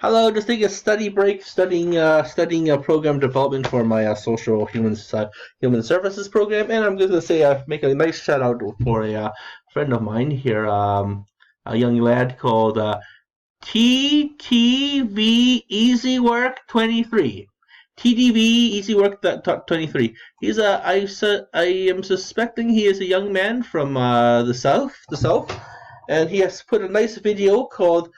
Hello, just taking a study break, studying program development for my social human services program, and I'm going to say make a nice shout out for a friend of mine here, a young lad called TTVEasyWork 23. TTV EasyWork 23. I am suspecting he is a young man from the south, and he has put a nice video called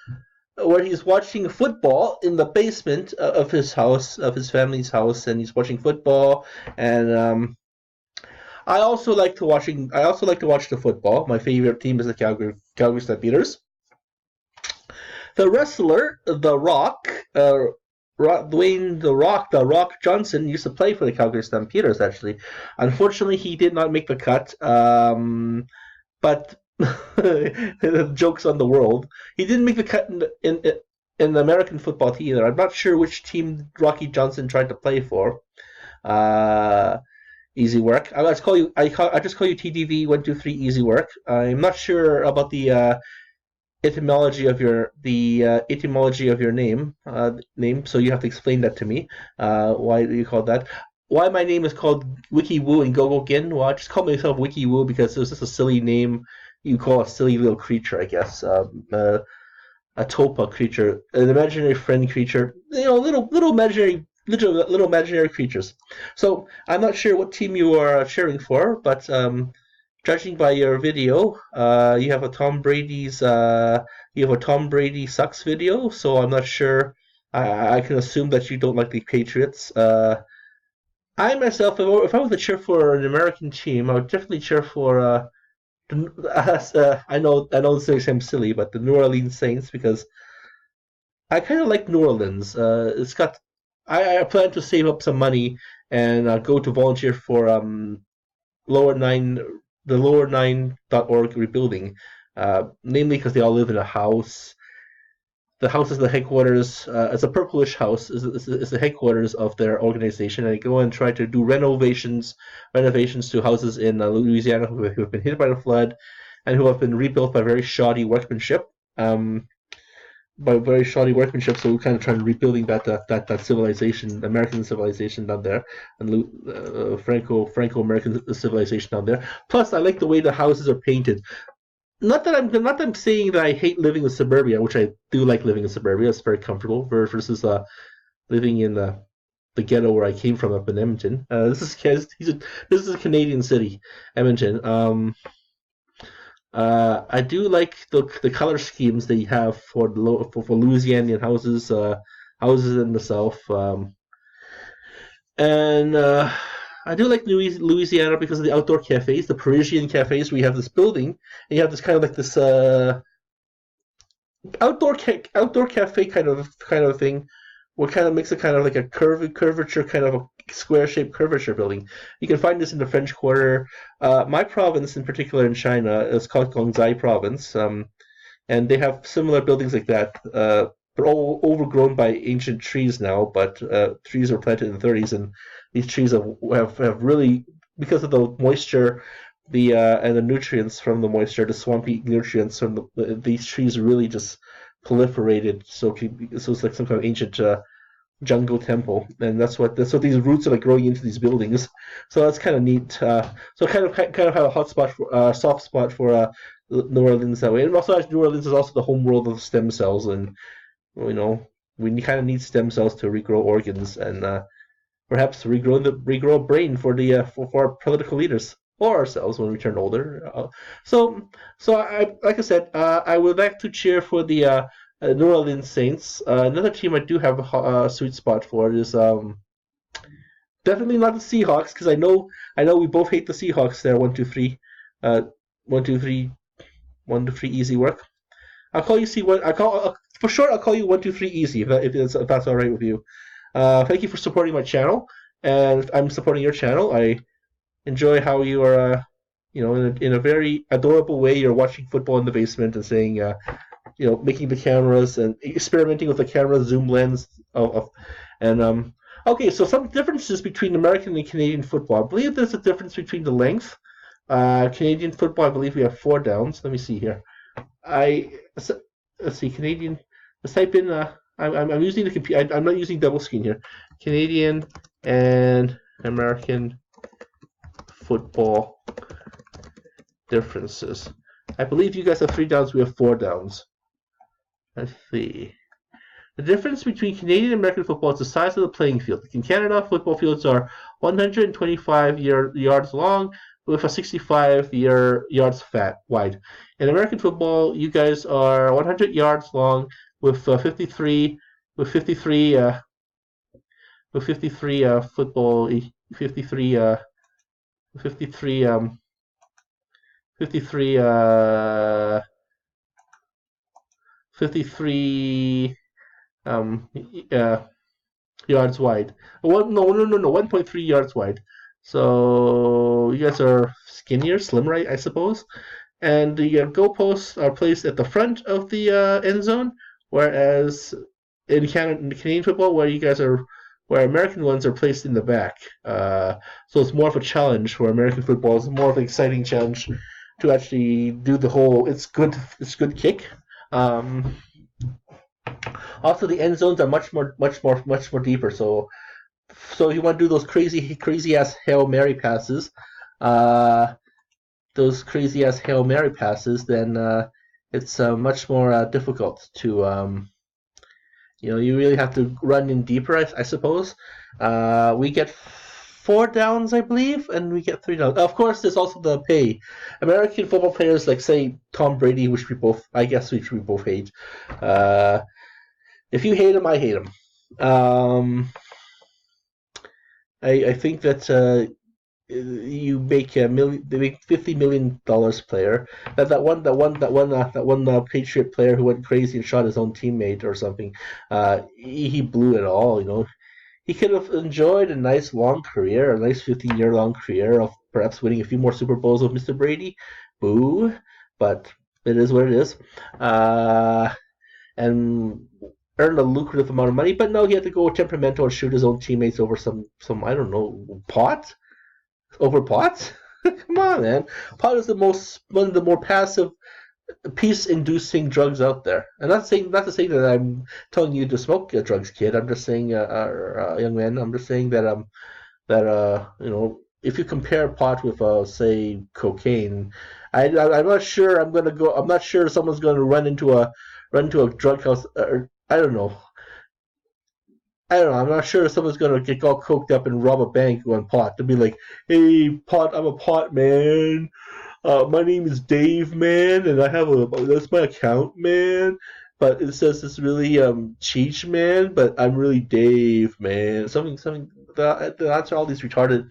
where he's watching football in the basement of his house, of his family's house, and he's watching football. And I also like to watch the football. My favorite team is the Calgary Stampeders. The wrestler, The Rock, Dwayne the Rock Johnson used to play for the Calgary Stampeders. Actually, unfortunately, he did not make the cut. But jokes on the world. He didn't make the cut in the American football team either. I'm not sure which team Rocky Johnson tried to play for. Uh, Easy work. I just call you TDV 123 Easy work. I'm not sure about the etymology of your name. So you have to explain that to me. Why you call that? Why my name is called Wiki Woo and Gogogin? Well, I just call myself Wiki Woo because it was just a silly name you call a silly little creature, I guess. A topa creature, an imaginary friend creature. Little imaginary creatures. So I'm not sure what team you are cheering for, but judging by your video, you have a Tom Brady sucks video. So I'm not sure. I can assume that you don't like the Patriots. I myself, if I was to cheer for an American team, I would definitely cheer for. I know this makes him silly, but the New Orleans Saints because I kind of like New Orleans. It's got. I plan to save up some money and go to volunteer for lower nine the lower9.org rebuilding, namely because they all live in a house. The house is the headquarters. It's a purplish house. Is the headquarters of their organization, and they go and try to do renovations to houses in Louisiana who have been hit by the flood, and who have been rebuilt by very shoddy workmanship. So we're kind of trying to rebuilding that civilization, American civilization down there, and Franco-American civilization down there. Plus, I like the way the houses are painted. Not that I'm saying that I hate living in suburbia, which I do like living in suburbia. It's very comfortable versus living in the ghetto where I came from up in Edmonton. This is a Canadian city, Edmonton. I do like the color schemes they have for Louisianian houses in the South. And I do like Louisiana because of the outdoor cafes, the Parisian cafes. Where you have this building, and you have this kind of like this outdoor cafe kind of thing, what kind of makes it kind of like a curvature, kind of a square shaped curvature building. You can find this in the French Quarter. My province, in particular in China, is called Gongzai Province, and they have similar buildings like that. They're all overgrown by ancient trees now, but trees were planted in the 30s, and these trees have really, because of the moisture, and the nutrients from the moisture, the swampy nutrients from these trees really just proliferated. So it's like some kind of ancient jungle temple, and that's what these roots are like growing into these buildings. So that's kind of neat. So kind of have a soft spot for New Orleans that way. And also, New Orleans is also the home world of stem cells, and we kind of need stem cells to regrow organs and perhaps regrow a brain for our political leaders or ourselves when we turn older. So I like I said, I would like to cheer for the New Orleans Saints. Another team I do have a sweet spot for is definitely not the Seahawks, because I know we both hate the Seahawks there. 123, 123, 123 easy work. I'll call you for short. I'll call you 123 easy if that's all right with you. Thank you for supporting my channel, and I'm supporting your channel. I enjoy how you are, in a very adorable way, you're watching football in the basement and saying, making the cameras and experimenting with the camera zoom lens and okay, so some differences between American and Canadian football. I believe there's a difference between the length. Canadian football, I believe we have 4 downs. Let me see here. Let's see, Canadian. Let's type in I'm using the computer. I'm not using double screen here. Canadian and American football differences. I believe you guys have 3 downs. We have 4 downs. Let's see. The difference between Canadian and American football is the size of the playing field. In Canada, football fields are 125 yards long with a 65 yards wide. In American football, you guys are 100 yards long with 53 with 53 with 53 football 53 53 53 53 yards wide. Well, no, 1.3 yards wide. So you guys are skinnier, slimmer, I suppose. And the goalposts are placed at the front of the end zone, whereas in Canadian football, where American ones are placed in the back. So it's more of a challenge for American football. It's more of an exciting challenge to actually do the whole. It's good kick. Also, the end zones are much more deeper. So if you want to do those crazy ass Hail Mary passes, then it's much more difficult to. You really have to run in deeper, I suppose. We get 4 downs, I believe, and we get 3 downs. Of course, there's also the pay. American football players, like say Tom Brady, which we both hate. If you hate him, I hate him. I think that you make they make $50 million player. That one Patriot player who went crazy and shot his own teammate or something. He blew it all. He could have enjoyed a nice long career, a nice 15-year long career of perhaps winning a few more Super Bowls with Mr. Brady. Boo! But it is what it is. And earned a lucrative amount of money, but no, he had to go temperamental and shoot his own teammates over some I don't know, pot? Over pot? Come on, man. Pot is one of the more passive, peace-inducing drugs out there. And not to say that I'm telling you to smoke drugs, kid. I'm just saying, young man. I'm just saying that if you compare pot with say cocaine, I'm not sure I'm not sure someone's going to run into a drug house. I don't know. I'm not sure if someone's gonna get all coked up and rob a bank on pot to be like, "Hey, pot, I'm a pot man. My name is Dave, man, and that's my account, man. But it says it's really Cheech, man, but I'm really Dave, man. Something. That's all these retarded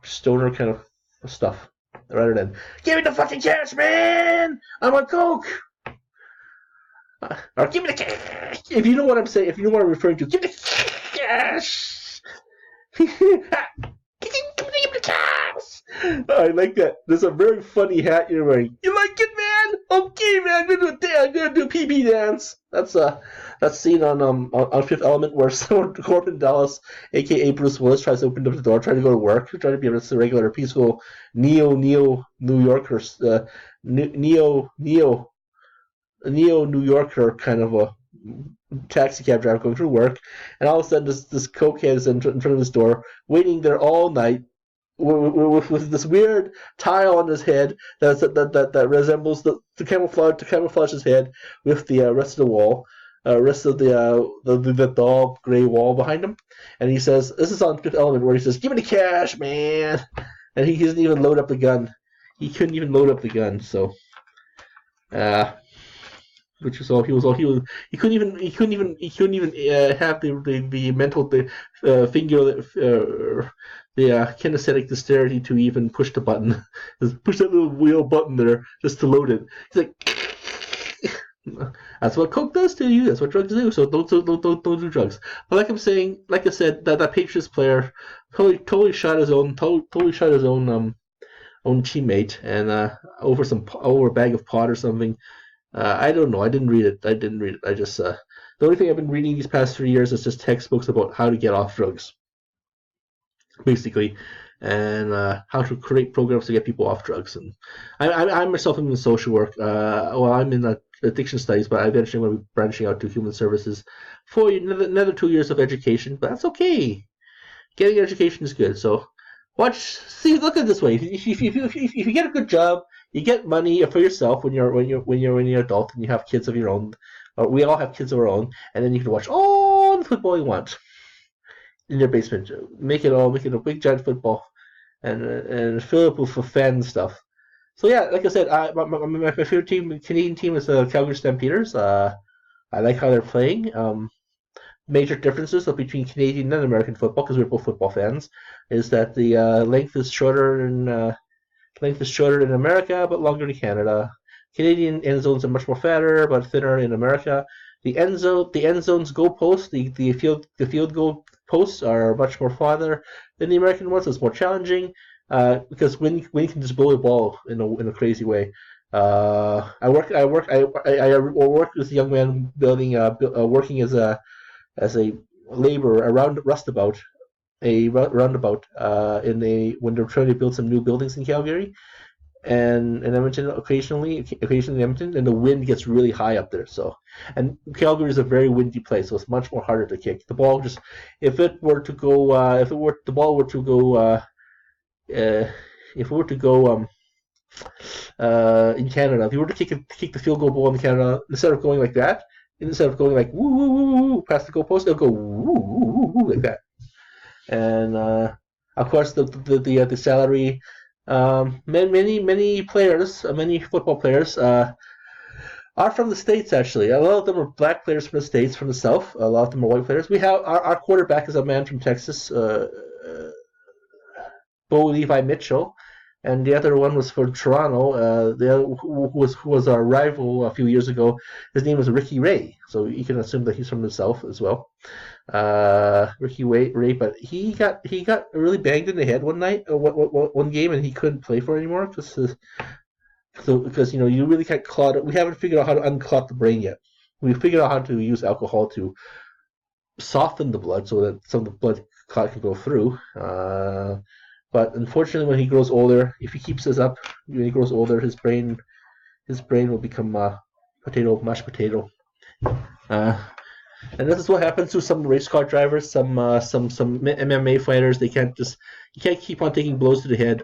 stoner kind of stuff, rather than give me the fucking cash, man. I'm on coke." Or give me the cash. If you know what I'm saying, if you know what I'm referring to, give me the cash. Give me the cash. I like that. There's a very funny hat you're wearing. You like it, man? Okay, man. I'm gonna do a PB dance. That's seen on Fifth Element, where Corbin Dallas, aka Bruce Willis, tries to open up the door, trying to go to work, trying to be a regular, peaceful neo New Yorker, neo New Yorker kind of a taxi cab driver going through work, and all of a sudden this cokehead is in front of his door, waiting there all night with this weird tile on his head that resembles to camouflage his head with the rest of the wall. Rest of the dull gray wall behind him, and he says, "This is on Fifth Element," where he says, "Give me the cash, man," and he doesn't even load up the gun. He couldn't even load up the gun, so. Which is all he couldn't even have the mental finger the kinesthetic dexterity to even push the button. Just push that little wheel button there just to load it. He's like, that's what coke does to you. That's what drugs do. So don't do drugs. But like I said, that Patriots player totally shot his own own teammate and over a bag of pot or something. I don't know. I didn't read it. I just the only thing I've been reading these past 3 years is just textbooks about how to get off drugs, basically, and how to create programs to get people off drugs. And I myself am in social work. I'm in a addiction studies, but I eventually want to be branching out to human services for another 2 years of education. But that's okay. Getting education is good. So look at it this way. If you get a good job, you get money for yourself when you're an adult and you have kids of your own. We all have kids of our own, and then you can watch all the football you want in your basement. Make it a big giant football, and fill it with fan stuff. So yeah, like I said, my favorite team, Canadian team, is the Calgary Stampeders. I like how they're playing. Major differences between Canadian and American football, because we're both football fans, is that the length is shorter in America, but longer in Canada. Canadian end zones are much more fatter, but thinner in America. The end zone's goal posts, the field goal posts are much more farther than the American ones. So it's more challenging because when you can just blow the ball in a crazy way. I work with a young man working as a laborer around roundabout when they're trying to build some new buildings in Calgary and Edmonton occasionally in Edmonton, and the wind gets really high up there. So, and Calgary is a very windy place, so it's much more harder to kick. The ball just, if the ball were to go in Canada, if you were to kick the field goal ball in Canada, instead of going like that, instead of going like woo woo woo woo past the goalpost, it'll go woo woo woo woo like that. And of course, the salary. Many players, many football players, are from the States. Actually, a lot of them are black players from the States, from the South. A lot of them are white players. We have our quarterback is a man from Texas, Bo Levi Mitchell, and the other one was from Toronto. Who was our rival a few years ago. His name was Ricky Ray, so you can assume that he's from the South as well. Ricky Ray, but he got really banged in the head one night, one game, and he couldn't play for it anymore because you really can't clot it. We haven't figured out how to unclot the brain yet. We figured out how to use alcohol to soften the blood so that some of the blood clot can go through. But unfortunately, when he grows older, if he keeps this up, when he grows older, his brain will become mashed potato. And this is what happens to some race car drivers, some MMA fighters. You can't keep on taking blows to the head.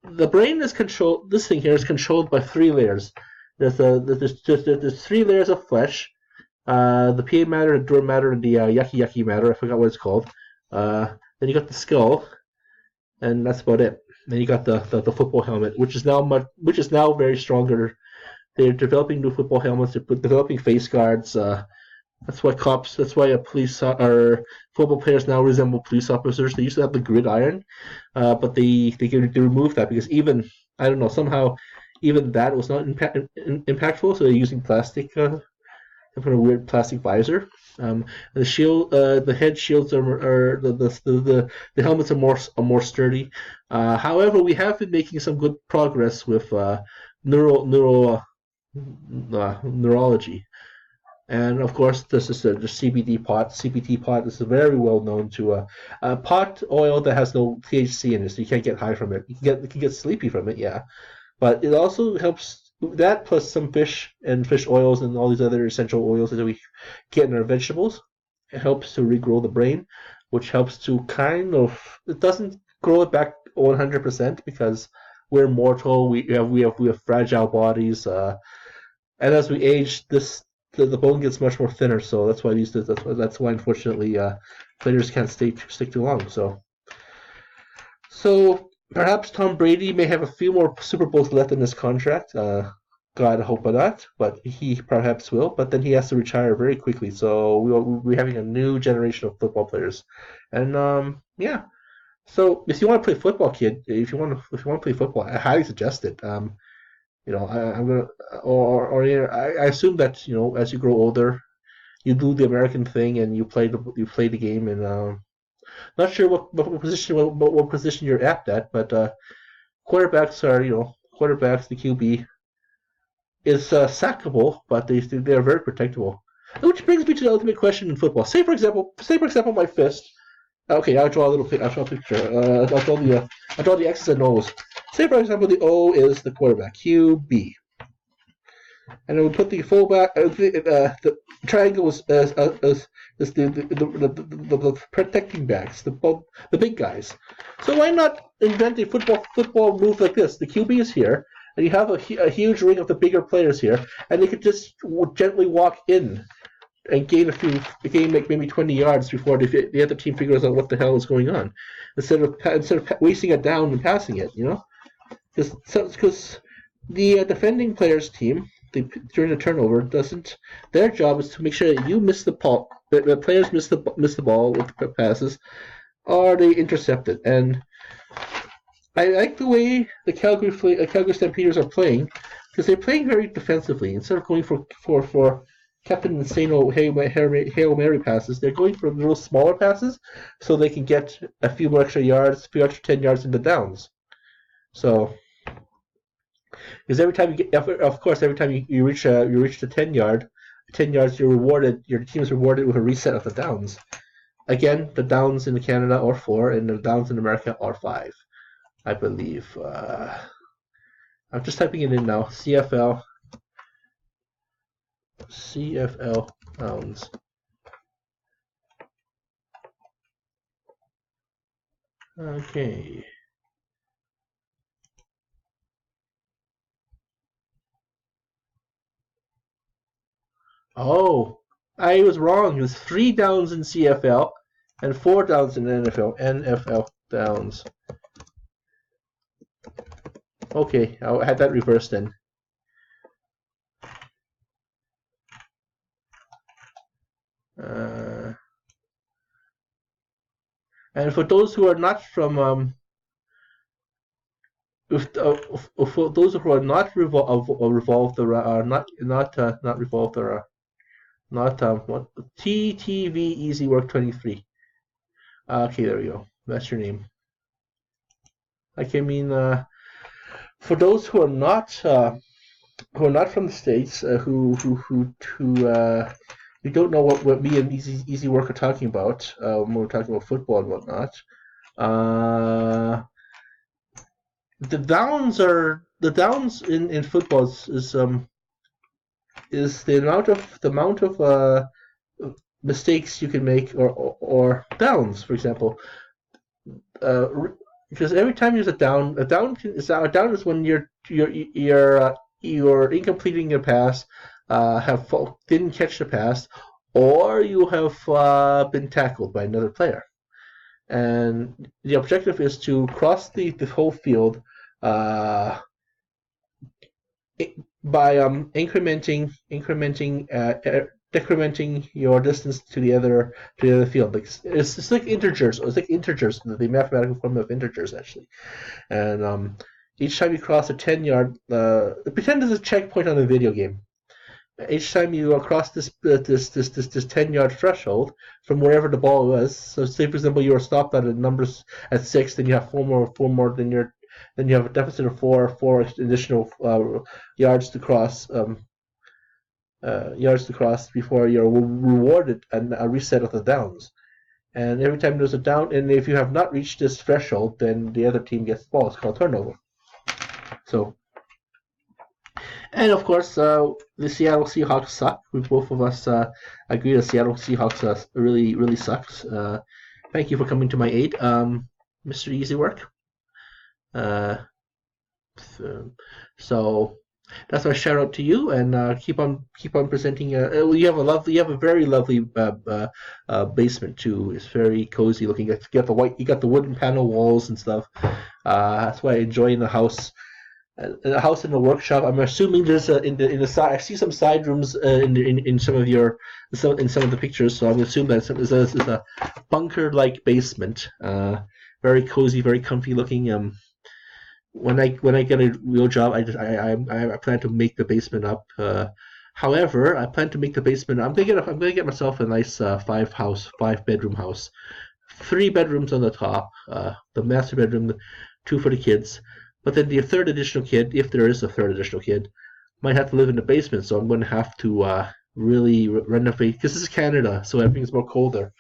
The brain is controlled. This thing here is controlled by 3 layers. There's 3 layers of flesh. The PA matter, the dura matter, and the yucky matter. I forgot what it's called. Then you got the skull, and that's about it. Then you got the football helmet, which is now very stronger. They're developing new football helmets. They're developing face guards. That's why police or football players now resemble police officers. They used to have the gridiron, but they removed that because somehow even that was not impactful. So they're using plastic, some kind of weird plastic visor. The shield, the head shields are the helmets are more sturdy. However, we have been making some good progress with neurology. And of course, this is the CBD pot. CBD pot is very well known to a pot oil that has no THC in it, so you can't get high from it. You can get sleepy from it, yeah, but it also helps. That plus some fish oils and all these other essential oils that we get in our vegetables. It helps to regrow the brain, which helps to it doesn't grow it back 100% because we're mortal. We have fragile bodies, and as we age, the bone gets much more thinner, so that's why unfortunately players can't stick too long. So perhaps Tom Brady may have a few more Super Bowls left in his contract. God, I hope not, but he perhaps will. But then he has to retire very quickly. So we're having a new generation of football players, and yeah. So if you want to play football, kid, if you want to play football, I highly suggest it. I assume that as you grow older, you do the American thing and you play the game, and not sure what position you're apt at, but quarterbacks the QB is sackable, but they are very protectable. Which brings me to the ultimate question in football. Say for example, my fist. Okay, I'll draw a picture. I'll draw the X's and O's. Say for example, the O is the quarterback, QB. and it would put the fullback. The triangle is the protecting backs, the big guys. So why not invent a football move like this? The QB is here, and you have a huge ring of the bigger players here, and they could just gently walk in and gain like maybe 20 yards before the other team figures out what the hell is going on, instead of wasting it down and passing it. Because the defending players team during the turnover doesn't. Their job is to make sure that you miss the ball, that the players miss the ball with the passes, or they intercept it. And I like the way the Calgary Stampeders are playing, because they're playing very defensively instead of going for Captain Insano Hail Mary passes. They're going for little smaller passes so they can get a few more extra yards, a few extra 10 yards into downs. So, because every time you reach the 10 yards, your team is rewarded with a reset of the downs. Again, the downs in Canada are 4, and the downs in America are 5, I believe. I'm just typing it in now. CFL downs. Okay. Oh, I was wrong. It was 3 downs in CFL and 4 downs in NFL. NFL downs. Okay, I had that reversed then. And for those who are not from for those who are not revolved around, not revolved around, not what TTVEasyWork 23. Okay, there we go. That's your name. Like, I mean, for those who are not from the States, who you don't know what me and Easy Work are talking about when we're talking about football and whatnot. The downs in football is the amount of mistakes you can make, or downs, for example. Because every time there's a down is when you're incompleting a pass, didn't catch the pass, or you have been tackled by another player. And the objective is to cross the whole field by decrementing your distance to the other field. Like it's like integers. It's like integers, the mathematical formula of integers actually. And each time you cross a 10-yard, pretend there's a checkpoint on a video game. Each time you cross this 10-yard threshold from wherever the ball was. So say for example you were stopped at 6, then you have four more, then you have a deficit of four additional yards to cross. Before you're rewarded a reset of the downs. And every time there's a down, and if you have not reached this threshold, then the other team gets the ball. It's called turnover. So. And of course, the Seattle Seahawks suck. Both of us agree the Seattle Seahawks really, really sucks. Thank you for coming to my aid, Mr. Easy Work. So that's my shout out to you, and keep on presenting. You have a very lovely basement too. It's very cozy looking. You got the wooden panel walls and stuff. That's why I enjoy in the house. A house in the workshop. I'm assuming there's in the side. I see some side rooms in some of the pictures. So I'm assuming that it's a bunker-like basement. Very cozy, very comfy looking. When I get a real job, I plan to make the basement up. However, I plan to make the basement. I'm gonna get myself a nice 5-bedroom house, 3 bedrooms on the top. The master bedroom, 2 for the kids. But then the third additional kid, if there is a third additional kid, might have to live in the basement. So I'm going to have to really renovate, because this is Canada, so everything's more colder.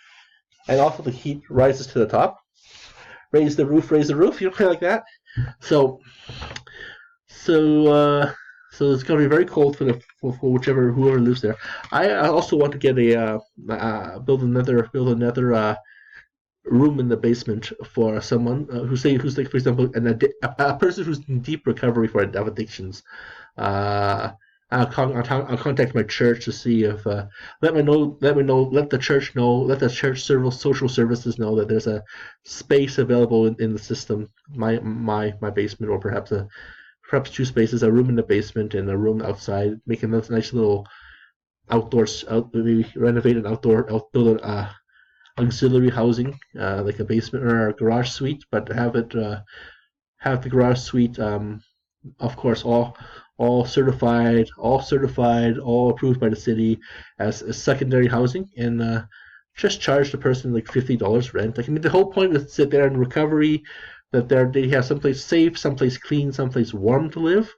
And also the heat rises to the top. Raise the roof, like that. So So it's going to be very cold for whoever lives there. I also want to get build another room in the basement for someone who's like, for example, a person who's in deep recovery for addictions. Uh, I'll contact my church to see if let the church know, let the church social services know that there's a space available in the system, my basement, or perhaps two spaces, a room in the basement and a room outside, making a nice little maybe renovate an build an auxiliary housing, like a basement or a garage suite, but have the garage suite, of course, all certified, all approved by the city as secondary housing, and just charge the person like $50 rent. Like, I mean, the whole point is that they're in recovery, that they have someplace safe, someplace clean, someplace warm to live,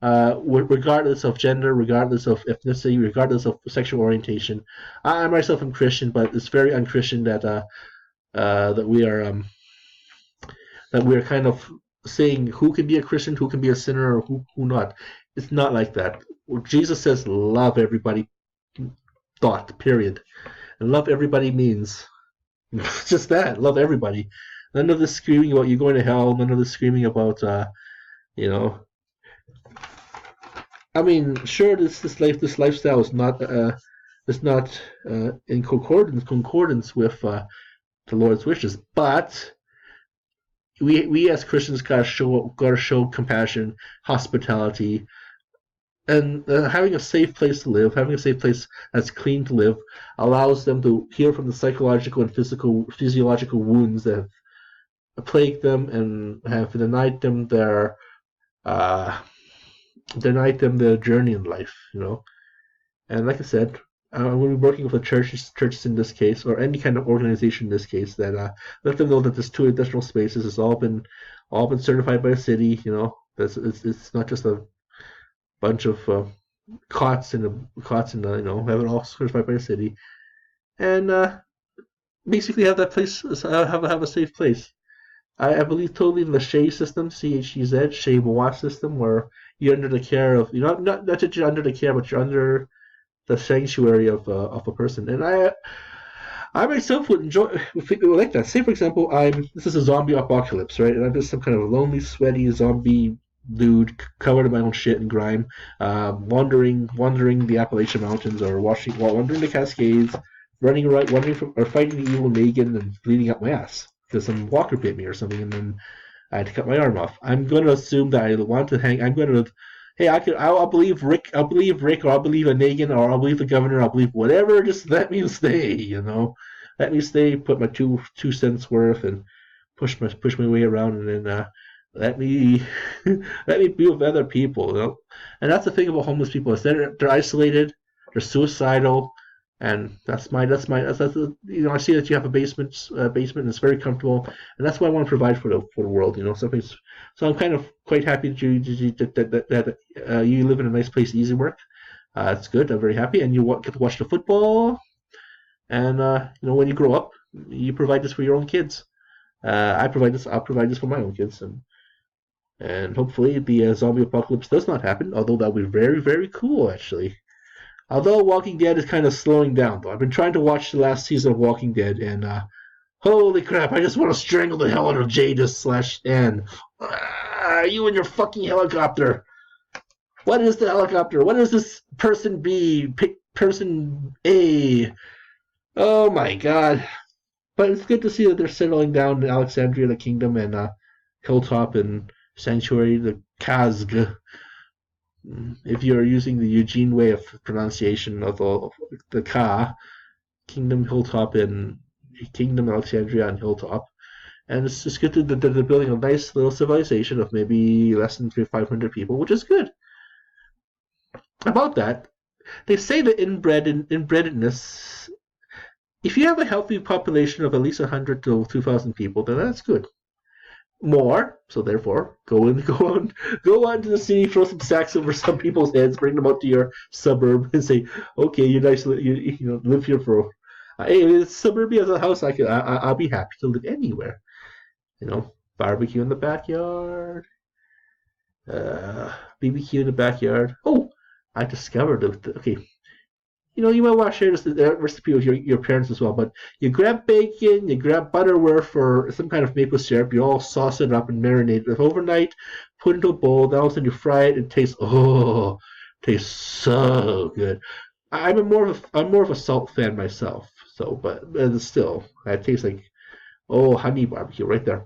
regardless of gender, regardless of ethnicity, regardless of sexual orientation. I myself am Christian, but it's very unchristian that we are kind of saying who can be a Christian, who can be a sinner, or who not. It's not like that. Jesus says, "Love everybody." Period. And love everybody means just that. Love everybody. None of this screaming about you going to hell. None of this screaming about you know. I mean, sure, this lifestyle is not in concordance with the Lord's wishes, but we as Christians gotta show compassion, hospitality, and having a safe place to live, having a safe place that's clean to live, allows them to heal from the psychological and physiological wounds that have plagued them and have uh, denied them their journey in life. And like I said, I'm going to be working with the churches in this case, or any kind of organization in this case, that let them know that this 2 additional spaces has all been certified by the city. It's not just a bunch of cots in the have it all certified by the city, and basically have that place have a safe place. I believe totally in the Shea system, CHEZ, Shea Bois system, where you're under the care of not that you're under the care, but you're under the sanctuary of a person. And I myself would like that. Say, for example, this is a zombie apocalypse, right? And I'm just some kind of lonely, sweaty zombie dude covered in my own shit and grime, wandering the Appalachian Mountains, or wandering the Cascades, running around, or fighting the evil Negan and bleeding out my ass because some walker bit me or something, and then I had to cut my arm off. I'm going to assume that I want to hang. I'm going to. Hey, I'll believe Rick. I'll believe Rick, or I'll believe a Negan, or I'll believe the governor. I'll believe whatever. Just let me stay. Let me stay. Put my two cents worth and push my way around, and then let me let me be with other people. And that's the thing about homeless people, is they're isolated, they're suicidal, and I see that you have a basement and it's very comfortable, and that's what I want to provide for the world. So I'm kind of quite happy that you live in a nice place, EasyWork. It's good. I'm very happy, and you get to watch the football, and when you grow up, you provide this for your own kids. I'll provide this for my own kids, and hopefully the zombie apocalypse does not happen, although that would be very, very cool, actually. Although Walking Dead is kind of slowing down, though. I've been trying to watch the last season of Walking Dead, and holy crap, I just want to strangle the hell out of Jadis/Ann. You and your fucking helicopter. What is the helicopter? What is this person B? Person A? Oh my god. But it's good to see that they're settling down in Alexandria, the Kingdom, and Hilltop, and Sanctuary, the Kazg. If you're using the Eugene way of pronunciation of the Ka, Kingdom, Hilltop, and Kingdom, Alexandria, and Hilltop. And it's just good that they're building a nice little civilization of maybe less than 500 people, which is good. About that, they say that inbrededness, if you have a healthy population of at least 100 to 2,000 people, then that's good. More, so therefore, go on to the city, throw some sacks over some people's heads, bring them out to your suburb, and say, okay, you live here for. Hey, it's suburbia as a house. I'll be happy to live anywhere. Barbecue in the backyard. BBQ in the backyard. Oh, I discovered okay. You might want to share this recipe with your parents as well. But you grab bacon, you grab butterware for some kind of maple syrup. You all sauce it up and marinate it overnight. Put it into a bowl. Then all of a sudden you fry it. It tastes so good. I'm more of a salt fan myself. So, but still, it tastes like honey barbecue right there,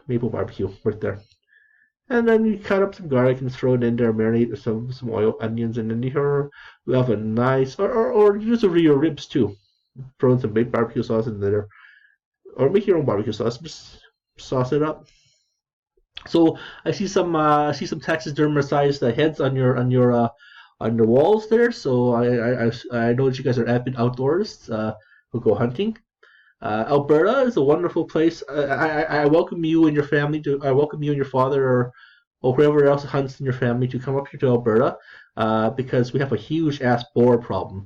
maple barbecue right there. And then you cut up some garlic and throw it in there, marinate with some oil, onions, and then you have a nice, or use it for your ribs too. Throw in some baked barbecue sauce in there, or make your own barbecue sauce. Just sauce it up. So I see some taxidermized heads on your walls there. So I know that you guys are avid outdoors who go hunting. Alberta is a wonderful place. I welcome you and your family to. I welcome you and your father or whoever else hunts in your family to come up here to Alberta, because we have a huge ass boar problem.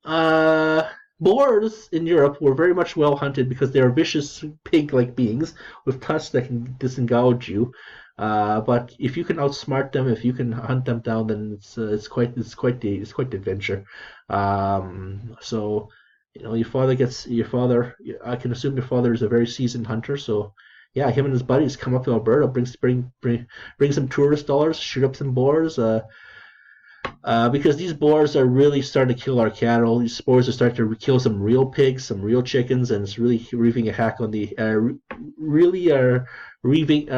Uh, Boars in Europe were very much well hunted because they are vicious pig-like beings with tusks that can disengouge you. But if you can outsmart them, if you can hunt them down, then it's quite the adventure. So your father. I can assume your father is a very seasoned hunter. So yeah, him and his buddies come up to Alberta, bring some tourist dollars, shoot up some boars. Because these boars are really starting to kill our cattle. These boars are starting to kill some real pigs, some real chickens, and it's really wreaking a hack on the really are wreaking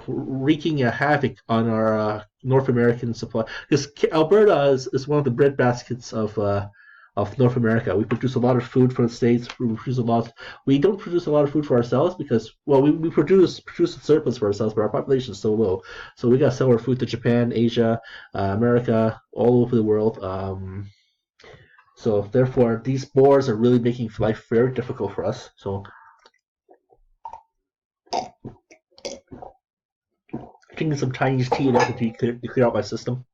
wreaking a havoc on our North American supply. Because Alberta is one of the bread baskets of North America. We produce a lot of food for the states. We produce a lot. We don't produce a lot of food for ourselves because, well, we produce a surplus for ourselves, but our population is so low. So we gotta sell our food to Japan, Asia, America, all over the world. So therefore, these boars are really making life very difficult for us. So drinking some Chinese tea and everything to clear out my system.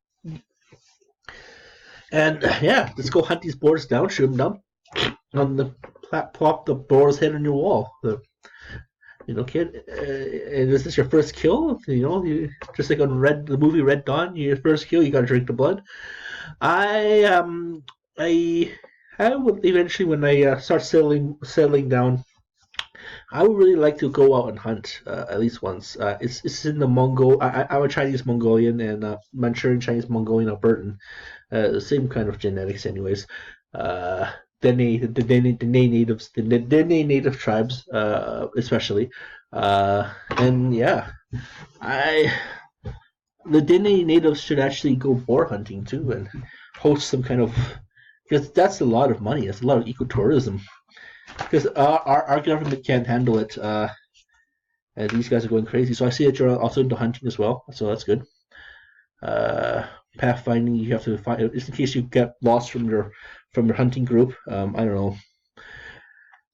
And yeah, let's go hunt these boars down, shoot them down, on the plop the boar's head on your wall. Kid, and is this your first kill? Just like on the movie Red Dawn, your first kill, you gotta drink the blood. I I I would eventually, when I start settling down, I would really like to go out and hunt at least once. It's in the Mongol. I'm a Chinese Mongolian and Manchurian Chinese Mongolian Albertan. The same kind of genetics, anyways. The Dene native tribes, especially, and yeah, I the Dene natives should actually go boar hunting too and host some kind of, because that's a lot of money. That's a lot of ecotourism. Because our government can't handle it, and these guys are going crazy. So I see that you're also into hunting as well, so that's good. Uh, Pathfinding, you have to find just in case you get lost from your hunting group. I don't know,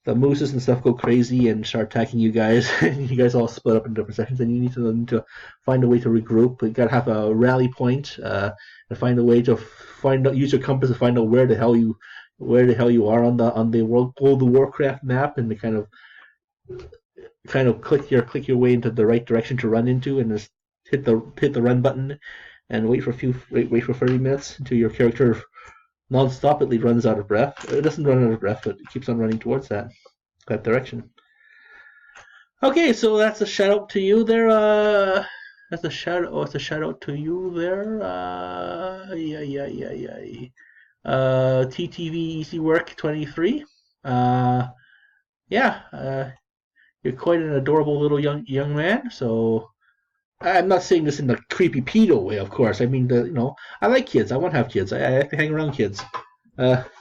the mooses and stuff go crazy and start attacking you guys, and you guys all split up in different sections, and you need to find a way to regroup. You gotta have a rally point, and find a way to use your compass to find out where the hell you are on the World of Warcraft map, and to kind of click your way into the right direction to run into, and just hit the run button, and wait for 30 minutes until your character non-stopidly runs out of breath. It doesn't run out of breath, but it keeps on running towards that direction. Okay, so that's a shout out to you there. That's a shout out. Oh, it's a shout out to you there. Yeah. TTVEasyWork 23. You're quite an adorable little young man. So I'm not saying this in the creepy pedo way, of course. I mean, I like kids. I want to have kids. I have to hang around kids.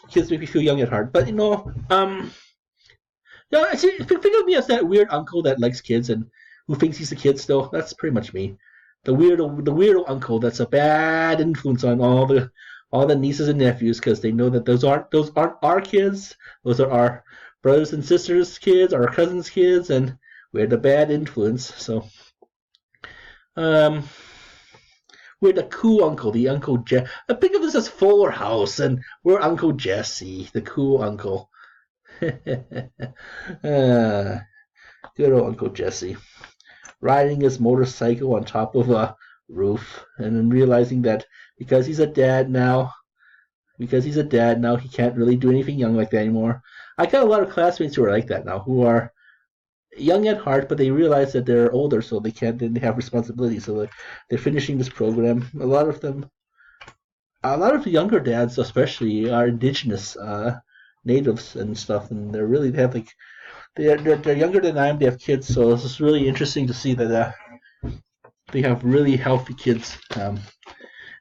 Kids make me feel young at heart. But think of me as that weird uncle that likes kids and who thinks he's a kid still. That's pretty much me. The weirdo uncle that's a bad influence on all the nieces and nephews because they know that those aren't our kids. Those are our brothers and sisters' kids, our cousins' kids, and we're the bad influence. So, we're the cool uncle, the Uncle Jesse. Think of this as Fuller House, and we're Uncle Jesse, the cool uncle. Good old Uncle Jesse, riding his motorcycle on top of roof, and then realizing that because he's a dad now, he can't really do anything young like that anymore. I got a lot of classmates who are like that now, who are young at heart, but they realize that they're older, so they can't. Then they have responsibilities, so they're finishing this program. A lot of the younger dads, especially, are indigenous natives and stuff, and they have like they're younger than I am. They have kids, so it's just really interesting to see that they have really healthy kids, and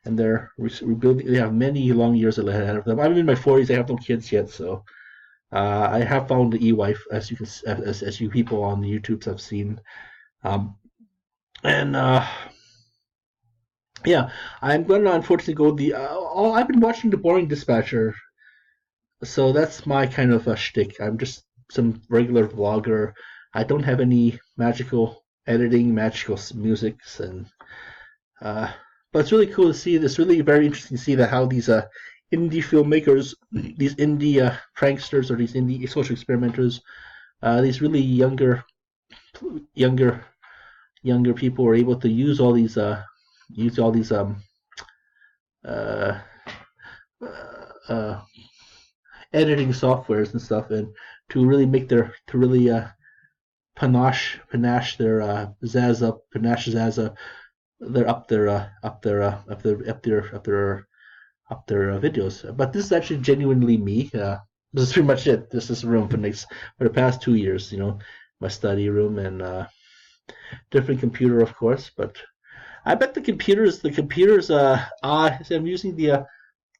they're rebuilding. They have many long years ahead of them. I'm in my 40s. I have no kids yet, so I have found the e-wife, as you people on the YouTubes have seen, and yeah, I'm going to unfortunately go I've been watching The Boring Dispatcher, so that's my kind of a shtick. I'm just some regular vlogger. I don't have any magical editing, magical musics, and but it's really cool to see this. Really very interesting to see that how these indie filmmakers, these indie pranksters, or these indie social experimenters, these really younger people are able to use all these uh, uh, uh, editing softwares and stuff, and to really panache their zazz up their videos. But this is actually genuinely me. This is pretty much it. This is a room for the past 2 years. My study room, and different computer, of course. But I bet the computers. I'm using the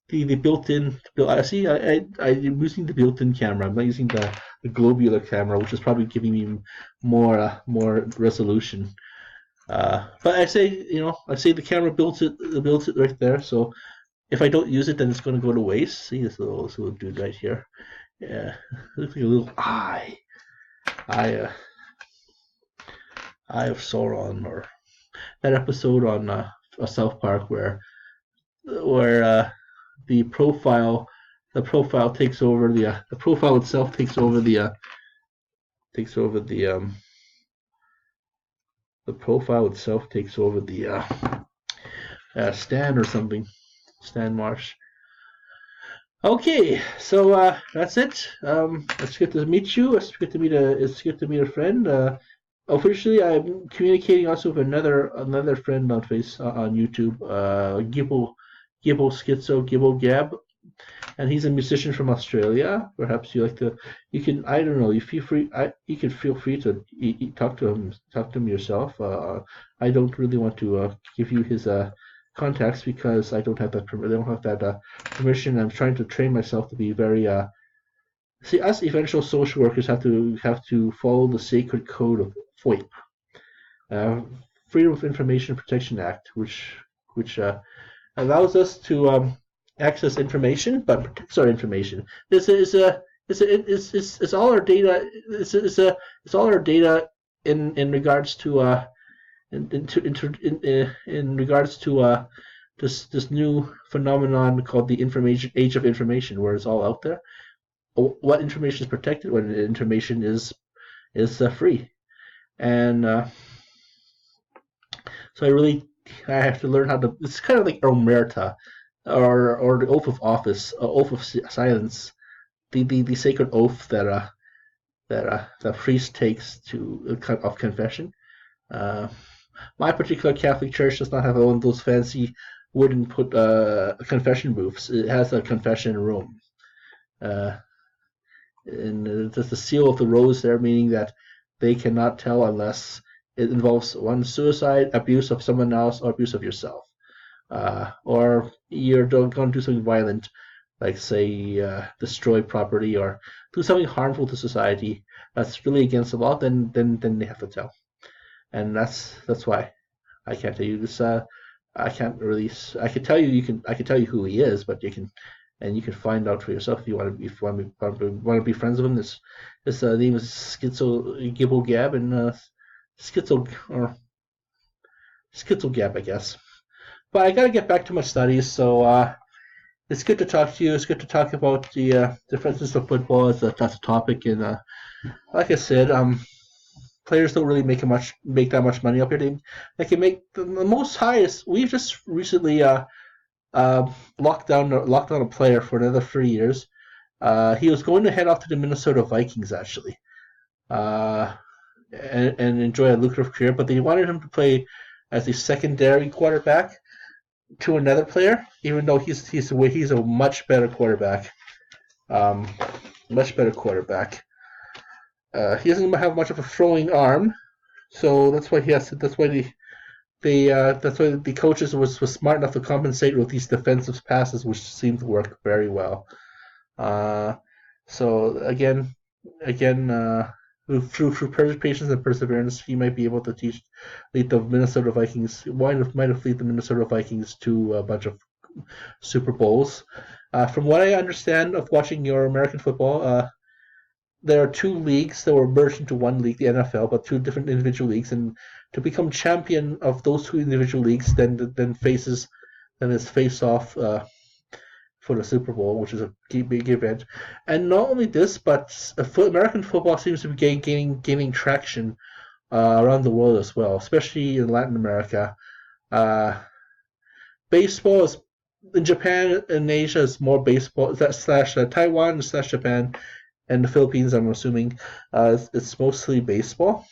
built-in. See, I'm using the built-in camera. I'm not using the globular camera, which is probably giving me more resolution. But I say the camera builds it right there. So if I don't use it, then it's going to go to waste. See this little dude right here. Yeah, looks like a little eye. Eye of Sauron, or that episode on South Park where the profile takes over the profile itself takes over the profile itself takes over the Stan or something. Stan Marsh. Okay, so that's it. It's good to meet you. It's good to meet a friend. Officially, I'm communicating also with another friend on YouTube, Gibbo Gab, and he's a musician from Australia. Perhaps you can, I don't know, you can feel free to talk to him yourself. I don't really want to give you his contacts because I don't have that permission. I'm trying to train myself to be very see, us eventual social workers have to follow the sacred code of FOIP, Freedom of Information Protection Act, which allows us to access information, but protects our information. It's all our data. It's all our data in regards to in regards to this new phenomenon called the age of information, where it's all out there. What information is protected, what information is free, and so I have to learn how to. It's kind of like omerta, or the oath of office, oath of silence, the sacred oath that the priest takes of confession. My particular Catholic church does not have one of those fancy wooden confession booths. It has a confession room. And there's the seal of the rose there, meaning that they cannot tell unless it involves one, suicide, abuse of someone else, or abuse of yourself, or you're going to do something violent, like say destroy property or do something harmful to society that's really against the law. Then they have to tell, and that's why I can't tell you this. I can't really. I can tell you who he is, but you can find out for yourself if you want to be friends with him. His name is Gibbo Gab, and Schizo Gab, I guess. But I gotta get back to my studies, so it's good to talk to you. It's good to talk about the differences of football as a topic, and like I said, players don't really make that much money up here. They can make the most highest. We've just recently locked down a player for another 3 years. He was going to head off to the Minnesota Vikings actually, and enjoy a lucrative career, but they wanted him to play as a secondary quarterback to another player, even though he's a much better quarterback. Um, Much better quarterback. He doesn't have much of a throwing arm, so that's why he has to. That's why the coaches was smart enough to compensate with these defensive passes, which seem to work very well. So again, through patience and perseverance, he might be able to lead the Minnesota Vikings. Might have lead the Minnesota Vikings to a bunch of Super Bowls. From what I understand of watching your American football, there are two leagues that were merged into one league, the NFL, but two different individual leagues, and to become champion of those two individual leagues, then is face off for the Super Bowl, which is a big event. And not only this, but American football seems to be gaining traction around the world as well, especially in Latin America. Baseball is in Japan and Asia is more baseball slash Taiwan slash Japan, and the Philippines. I'm assuming it's mostly baseball.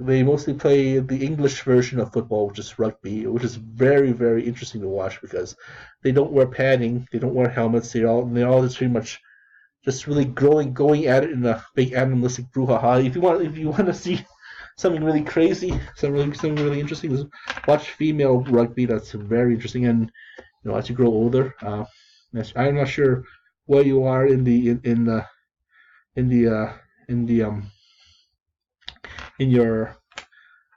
They mostly play the English version of football, which is rugby, which is very, very interesting to watch because they don't wear padding, they don't wear helmets, they're all just pretty much just really going at it in a big animalistic brouhaha. If you want to see something really crazy, something really interesting, watch female rugby. That's very interesting, and as you grow older, I'm not sure where you are in your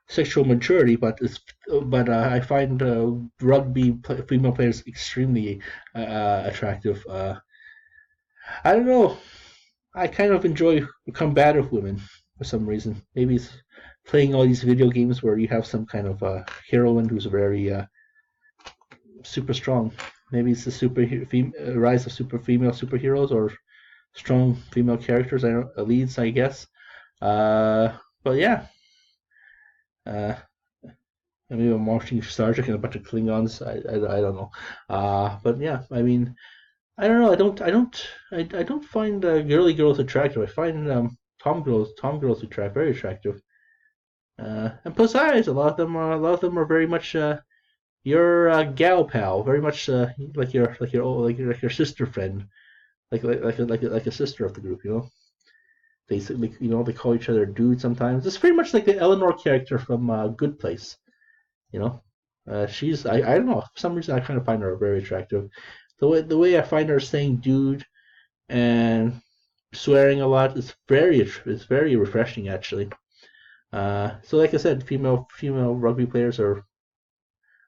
sexual maturity, but I find rugby female players extremely attractive. I don't know. I kind of enjoy combative women for some reason. Maybe it's playing all these video games where you have some kind of heroine who's very super strong. Maybe it's the rise of female superheroes or strong female characters. Leads, I guess. But yeah. Maybe I'm watching Star Trek and a bunch of Klingons. I don't know. But yeah, I mean, I don't know. I don't find girly girls attractive. I find tom girls very attractive. And plus size. A lot of them are very much your gal pal, very much like your sister friend, like a sister of the group. They call each other dude sometimes. It's pretty much like the Eleanor character from Good Place. She's I don't know, for some reason I kind of find her very attractive. The way I find her saying dude and swearing a lot is very refreshing actually. So like I said, female rugby players are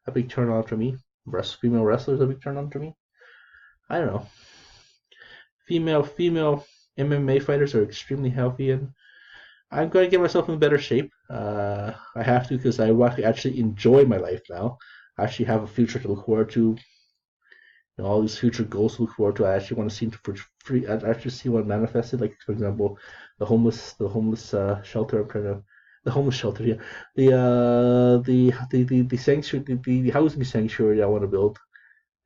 a big turn on for me. Female wrestlers are a big turn on for me. I don't know. Female MMA fighters are extremely healthy, and I'm going to get myself in better shape. I have to because I want to actually enjoy my life now. I actually have a future to look forward to. All these future goals to look forward to. I actually want to see for free. I actually see one manifested. Like for example, the homeless shelter. I'm trying to the homeless shelter. Yeah, the sanctuary, the housing sanctuary I want to build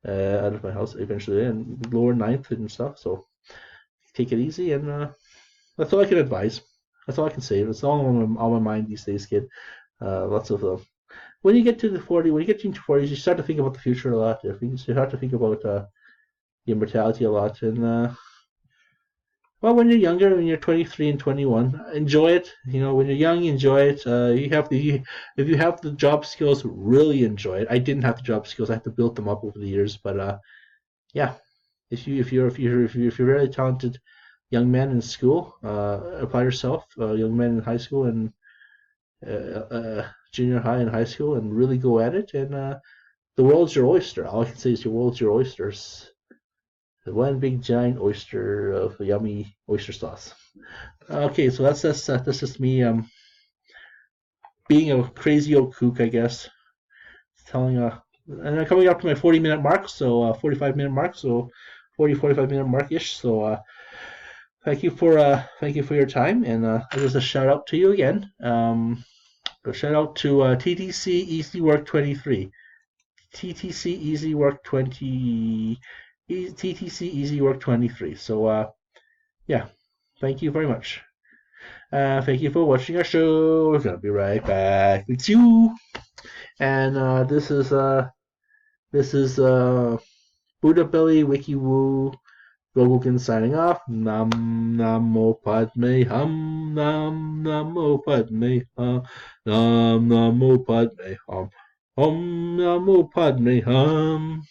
out of my house eventually, and lower ninth and stuff. So take it easy, and that's all I can advise. That's all I can say. It's all on my mind these days, kid. Lots of when you get to the 40, when you get into 40s, you start to think about the future a lot. You start to think about immortality a lot, and well, when you're younger, when you're 23 and 21, enjoy it. When you're young, enjoy it. If you have the job skills, really enjoy it. I didn't have the job skills; I had to build them up over the years. But yeah, if you're really talented young man in school, apply yourself. Young men in high school and junior high and high school, and really go at it. And the world's your oyster. All I can say is the world's your oysters. One big giant oyster of yummy oyster sauce. Okay, so that's just me being a crazy old kook, I guess. And I'm coming up to my 40-minute mark, so 45-minute mark, so 45-minute mark ish. So thank you for your time, and just a shout out to you again. A shout out to TTC EasyWork 23. TTC EasyWork 20 TTC EasyWork 23. So yeah, thank you very much. Thank you for watching our show. We're gonna be right back with you. And this is Buddha Belly Wiki Woo Gogokin signing off. Nam Namo Padme Hum. Nam Namo Padme Hum. Nam Namo Padme Hum. Om Namo Padme Hum.